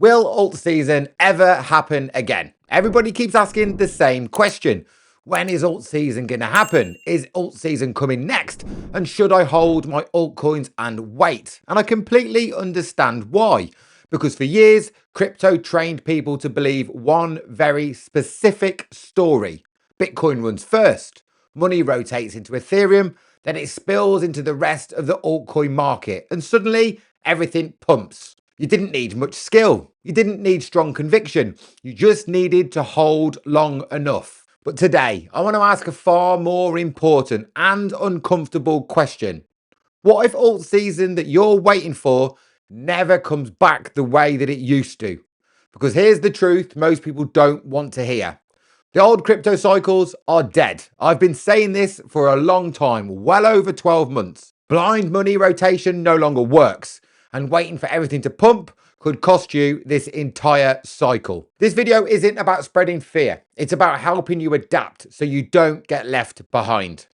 Will alt season ever happen again? Everybody keeps asking the same question. When is alt season going to happen? Is alt season coming next? And should I hold my altcoins and wait? And I completely understand why. Because for years, crypto trained people to believe one very specific story. Bitcoin runs first, money rotates into Ethereum, then it spills into the rest of the altcoin market, and suddenly everything pumps. You didn't need much skill. You didn't need strong conviction. You just needed to hold long enough. But today, I want to ask a far more important and uncomfortable question. What if alt season that you're waiting for never comes back the way that it used to? Because here's the truth most people don't want to hear. The old crypto cycles are dead. I've been saying this for a long time, well over 12 months. Blind money rotation no longer works, and waiting for everything to pump could cost you this entire cycle. This video isn't about spreading fear. It's about helping you adapt so you don't get left behind.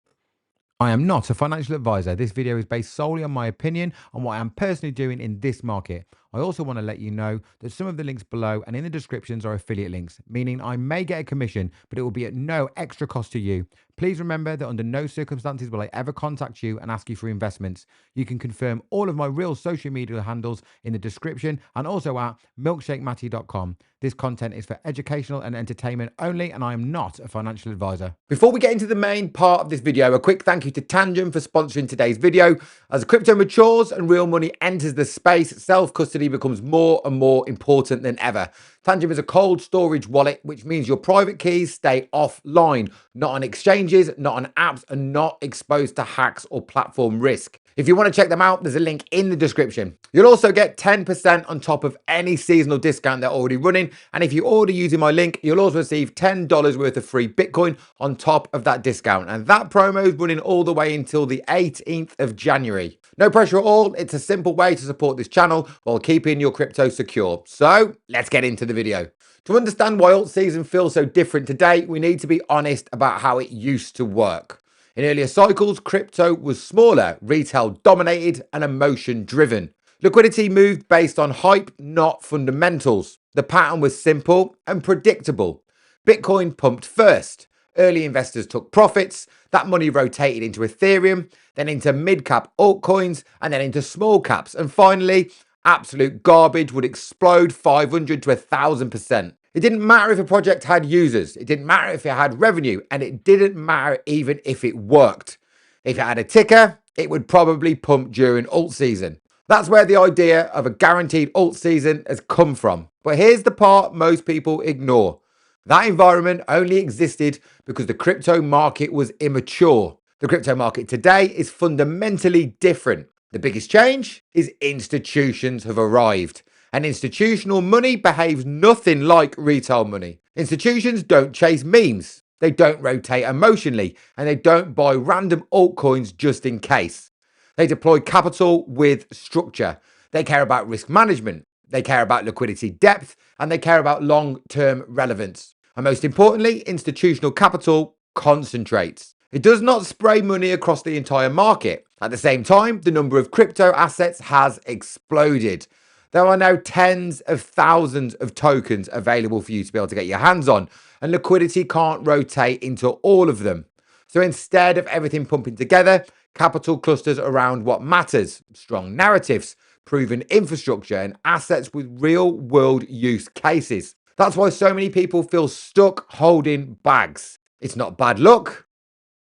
I am not a financial advisor. This video is based solely on my opinion on what I am personally doing in this market. I also want to let you know that some of the links below and in the descriptions are affiliate links, meaning I may get a commission, but it will be at no extra cost to you. Please remember that under no circumstances will I ever contact you and ask you for investments. You can confirm all of my real social media handles in the description and also at milkshakematty.com. This content is for educational and entertainment only, and I am not a financial advisor. Before we get into the main part of this video, a quick thank you to Tangent for sponsoring today's video. As crypto matures and real money enters the space, self-custody becomes more and more important than ever. Tangent is a cold storage wallet, which means your private keys stay offline, not on exchanges, not on apps, and not exposed to hacks or platform risk. If you want to check them out, there's a link in the description. You'll also get 10% on top of any seasonal discount they're already running. And if you order using my link, you'll also receive $10 worth of free Bitcoin on top of that discount. And that promo is running all the way until the 18th of January. No pressure at all. It's a simple way to support this channel while keeping your crypto secure. So let's get into the video. To understand why alt season feels so different today, we need to be honest about how it used to work. In earlier cycles, crypto was smaller, retail dominated, and emotion driven. Liquidity moved based on hype, not fundamentals. The pattern was simple and predictable. Bitcoin pumped first. Early investors took profits. That money rotated into Ethereum, then into mid-cap altcoins, and then into small caps. And finally, absolute garbage would explode 500 to 1,000%. It didn't matter if a project had users, it didn't matter if it had revenue, and it didn't matter even if it worked. If it had a ticker, it would probably pump during alt season. That's where the idea of a guaranteed alt season has come from. But here's the part most people ignore. That environment only existed because the crypto market was immature. The crypto market today is fundamentally different. The biggest change is institutions have arrived. And institutional money behaves nothing like retail money. Institutions don't chase memes. They don't rotate emotionally. And they don't buy random altcoins just in case. They deploy capital with structure. They care about risk management. They care about liquidity depth. And they care about long-term relevance. And most importantly, institutional capital concentrates. It does not spray money across the entire market. At the same time, the number of crypto assets has exploded. There are now tens of thousands of tokens available for you to be able to get your hands on, and liquidity can't rotate into all of them. So instead of everything pumping together, capital clusters around what matters: strong narratives, proven infrastructure, and assets with real world use cases. That's why so many people feel stuck holding bags. It's not bad luck,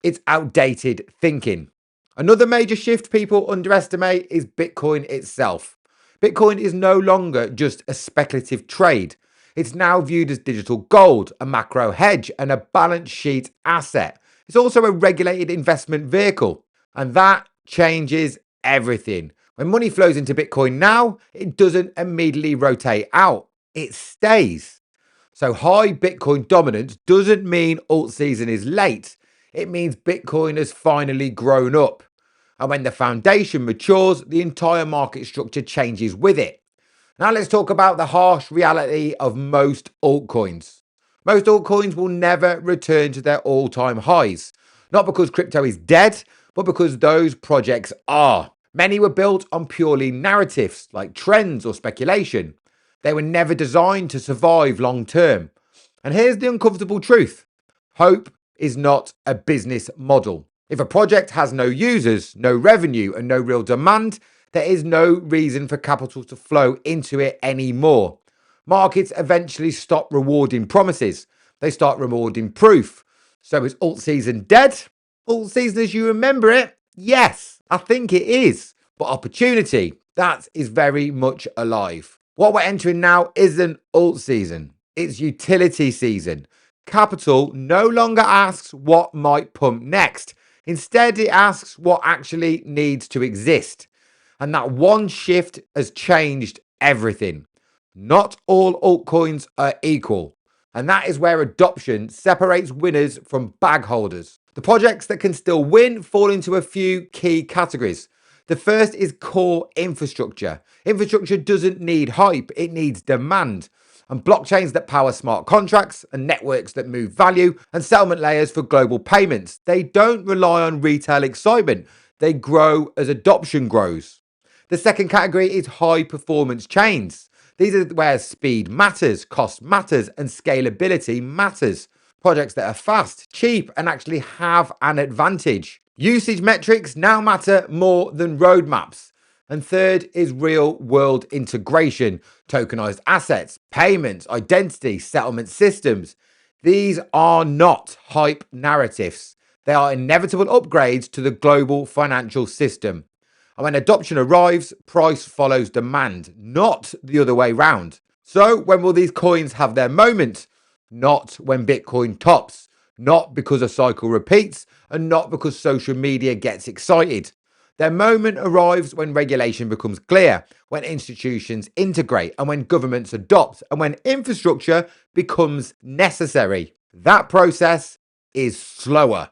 it's outdated thinking. Another major shift people underestimate is Bitcoin itself. Bitcoin is no longer just a speculative trade. It's now viewed as digital gold, a macro hedge, and a balance sheet asset. It's also a regulated investment vehicle. And that changes everything. When money flows into Bitcoin now, it doesn't immediately rotate out. It stays. So high Bitcoin dominance doesn't mean alt season is late. It means Bitcoin has finally grown up. And when the foundation matures, the entire market structure changes with it. Now let's talk about the harsh reality of most altcoins. Most altcoins will never return to their all-time highs. Not because crypto is dead, but because those projects are. Many were built on purely narratives, like trends or speculation. They were never designed to survive long term. And here's the uncomfortable truth. Hope is not a business model. If a project has no users, no revenue, and no real demand, there is no reason for capital to flow into it anymore. Markets eventually stop rewarding promises. They start rewarding proof. So is alt season dead? Alt season as you remember it? Yes, I think it is. But opportunity, that is very much alive. What we're entering now isn't alt season. It's utility season. Capital no longer asks what might pump next. Instead, it asks what actually needs to exist. And that one shift has changed everything. Not all altcoins are equal. And that is where adoption separates winners from bag holders. The projects that can still win fall into a few key categories. The first is core infrastructure. Infrastructure doesn't need hype, it needs demand. And blockchains that power smart contracts and networks that move value and settlement layers for global payments. They don't rely on retail excitement. They grow as adoption grows. The second category is high performance chains. These are where speed matters, cost matters, and scalability matters. Projects that are fast, cheap, and actually have an advantage. Usage metrics now matter more than roadmaps. And third is real world integration, tokenized assets, payments, identity, settlement systems. These are not hype narratives. They are inevitable upgrades to the global financial system. And when adoption arrives, price follows demand, not the other way round. So when will these coins have their moment? Not when Bitcoin tops, not because a cycle repeats, and not because social media gets excited. Their moment arrives when regulation becomes clear, when institutions integrate, and when governments adopt, and when infrastructure becomes necessary. That process is slower.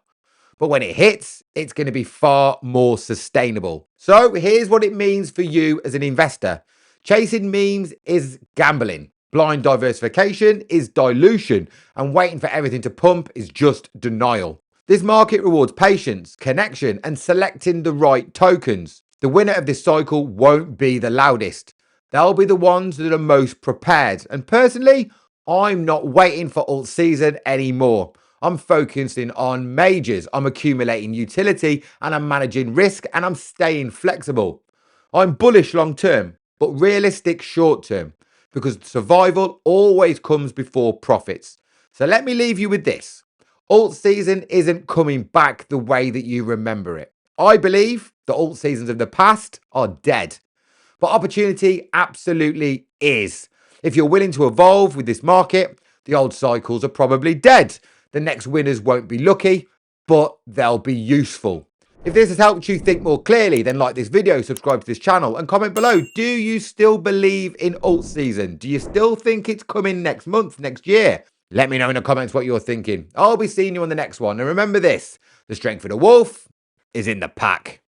But when it hits, it's going to be far more sustainable. So here's what it means for you as an investor. Chasing memes is gambling. Blind diversification is dilution. And waiting for everything to pump is just denial. This market rewards patience, connection, and selecting the right tokens. The winner of this cycle won't be the loudest. They'll be the ones that are most prepared. And personally, I'm not waiting for alt season anymore. I'm focusing on majors, I'm accumulating utility, and I'm managing risk, and I'm staying flexible. I'm bullish long term, but realistic short term, because survival always comes before profits. So let me leave you with this. Alt season isn't coming back the way that you remember it. I believe the alt seasons of the past are dead, but opportunity absolutely is. If you're willing to evolve with this market, the old cycles are probably dead. The next winners won't be lucky, but they'll be useful. If this has helped you think more clearly, then like this video, subscribe to this channel, and comment below. Do you still believe in alt season? Do you still think it's coming next month, next year? Let me know in the comments what you're thinking. I'll be seeing you on the next one. And remember this, the strength of the wolf is in the pack.